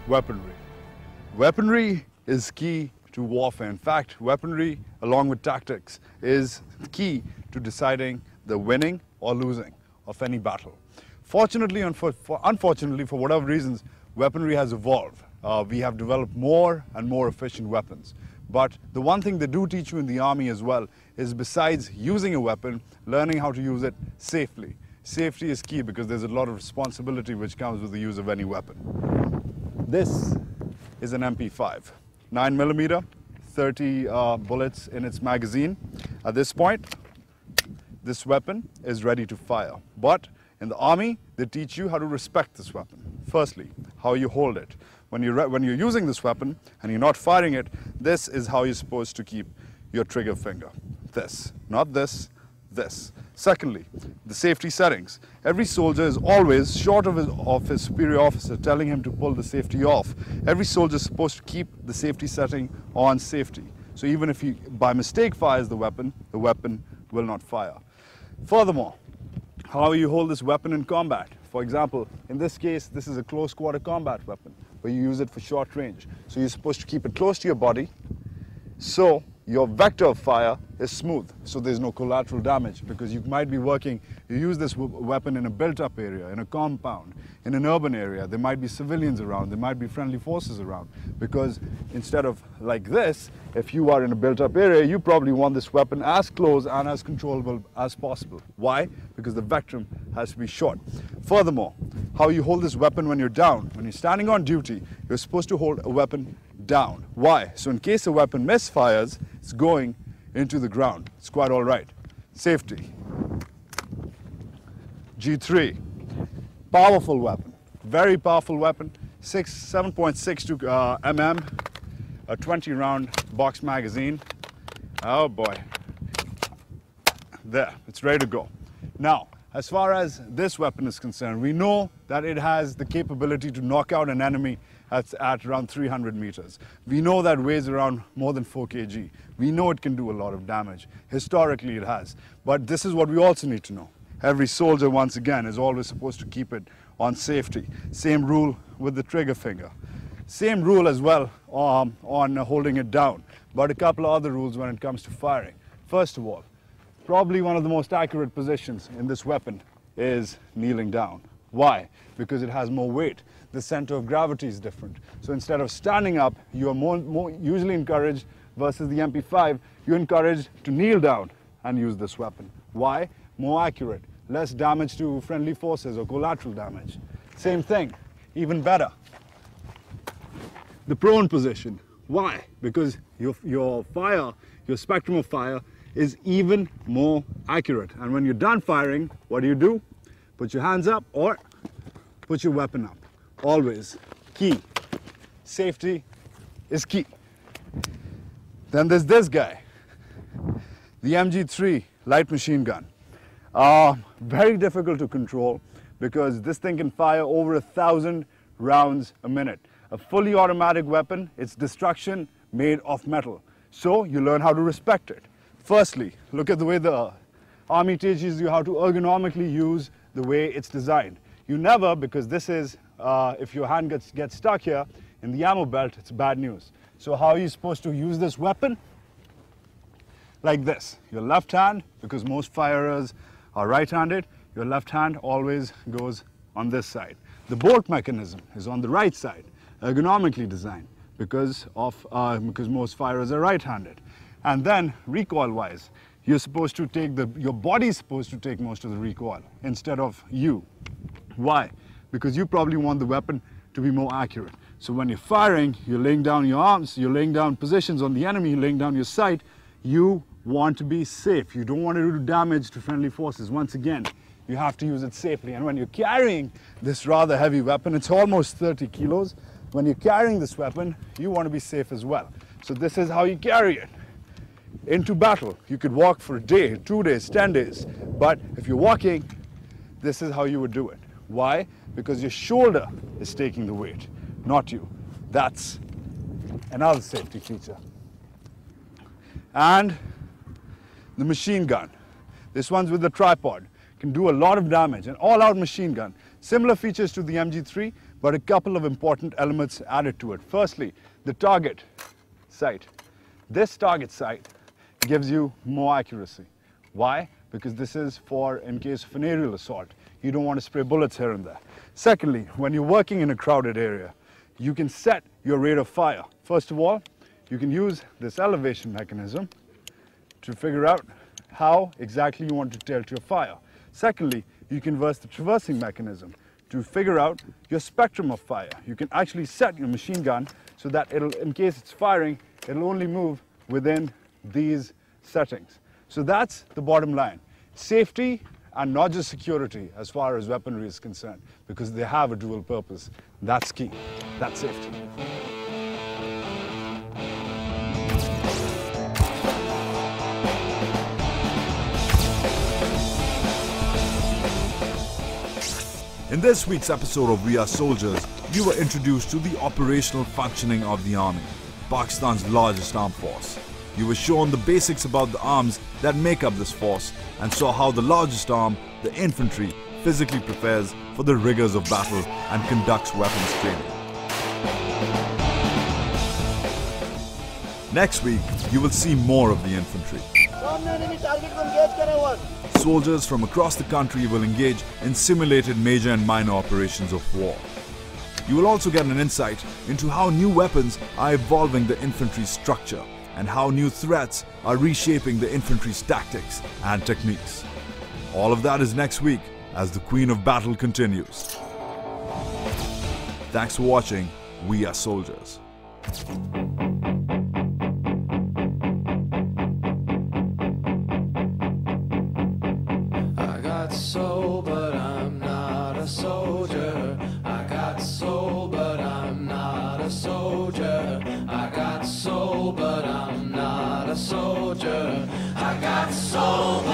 Weaponry. Weaponry is key to warfare. In fact, weaponry, along with tactics, is key to deciding the winning or losing of any battle. Fortunately, unfortunately, for whatever reasons, weaponry has evolved. We have developed more and more efficient weapons. But the one thing they do teach you in the army as well is, besides using a weapon, learning how to use it safely. Safety is key because there's a lot of responsibility which comes with the use of any weapon. This is an MP5, 9mm, 30 bullets in its magazine. At this point, this weapon is ready to fire. But in the army, they teach you how to respect this weapon. Firstly, how you hold it. When you're using this weapon and you're not firing it, this is how you're supposed to keep your trigger finger. This, not this, this. Secondly, the safety settings. Every soldier is always, short of his superior officer telling him to pull the safety off, every soldier is supposed to keep the safety setting on safety. So even if he by mistake fires the weapon will not fire. Furthermore, how you hold this weapon in combat. For example, in this case, this is a close quarter combat weapon where you use it for short range. So you're supposed to keep it close to your body, so your vector of fire is smooth, so there's no collateral damage, because you might be working, you use this weapon in a built-up area, in a compound, in an urban area. There might be civilians around, there might be friendly forces around, because instead of like this, if you are in a built-up area, you probably want this weapon as close and as controllable as possible. Why? Because the vector has to be short. Furthermore, how you hold this weapon when you're down. When you're standing on duty, you're supposed to hold a weapon down. Why? So in case a weapon misfires, it's going into the ground. It's quite all right. Safety. G3. Powerful weapon. Very powerful weapon. 7.62 mm. A 20-round box magazine. Oh boy. There. It's ready to go. Now, as far as this weapon is concerned, we know that it has the capability to knock out an enemy at around 300 meters. We know that weighs around more than 4 kg. We know it can do a lot of damage. Historically, it has. But this is what we also need to know. Every soldier, once again, is always supposed to keep it on safety. Same rule with the trigger finger. Same rule as well on holding it down. But a couple of other rules when it comes to firing. First of all, probably one of the most accurate positions in this weapon is kneeling down. Why? Because it has more weight. The center of gravity is different. So instead of standing up, you are more usually encouraged, versus the MP5, you're encouraged to kneel down and use this weapon. Why? More accurate, less damage to friendly forces or collateral damage. Same thing, even better. The prone position. Why? Because your fire, your spectrum of fire is even more accurate. And when you're done firing, what do? Put your hands up or put your weapon up. Always key. Safety is key. Then there's this guy, the MG3 light machine gun. Very difficult to control because this thing can fire over 1,000 rounds a minute. A fully automatic weapon, it's destruction made of metal. So you learn how to respect it. Firstly, look at the way the army teaches you how to ergonomically use the way it's designed. You never, because this is, if your hand gets stuck here in the ammo belt, it's bad news. So how are you supposed to use this weapon? Like this. Your left hand, because most firers are right-handed, your left hand always goes on this side. The bolt mechanism is on the right side, ergonomically designed, because most firers are right-handed. And then recoil-wise, you're supposed to take your body's supposed to take most of the recoil instead of you. Why? Because you probably want the weapon to be more accurate. So when you're firing, you're laying down your arms, you're laying down positions on the enemy, you're laying down your sight. You want to be safe. You don't want to do damage to friendly forces. Once again, you have to use it safely. And when you're carrying this rather heavy weapon, it's almost 30 kilos. When you're carrying this weapon, you want to be safe as well. So this is how you carry it. Into battle, you could walk for a day, 2 days, 10 days. But if you're walking, this is how you would do it. Why? Because your shoulder is taking the weight, not you. That's another safety feature. And the machine gun. This one's with the tripod. Can do a lot of damage. An all-out machine gun. Similar features to the MG3, but a couple of important elements added to it. Firstly, the target sight. This target sight gives you more accuracy. Why? Because this is for in case of an aerial assault. You don't want to spray bullets here and there. Secondly, when you're working in a crowded area, you can set your rate of fire. First of all, you can use this elevation mechanism to figure out how exactly you want to tilt your fire. Secondly, you can use the traversing mechanism to figure out your spectrum of fire. You can actually set your machine gun so that it'll, in case it's firing, it'll only move within these settings. So that's the bottom line. Safety and not just security as far as weaponry is concerned, because they have a dual purpose. That's key. That's safety. In this week's episode of We Are Soldiers, you were introduced to the operational functioning of the Army, Pakistan's largest armed force. You were shown the basics about the arms that make up this force and saw how the largest arm, the infantry, physically prepares for the rigors of battle and conducts weapons training. Next week, you will see more of the infantry. Soldiers from across the country will engage in simulated major and minor operations of war. You will also get an insight into how new weapons are evolving the infantry's structure and how new threats are reshaping the infantry's tactics and techniques. All of that is next week as the Queen of Battle continues. Thanks for watching We Are Soldiers. I got soul, but I'm not a soldier. I got soul, but I'm not a soldier. I got soul, but I'm not a soldier. I got soul.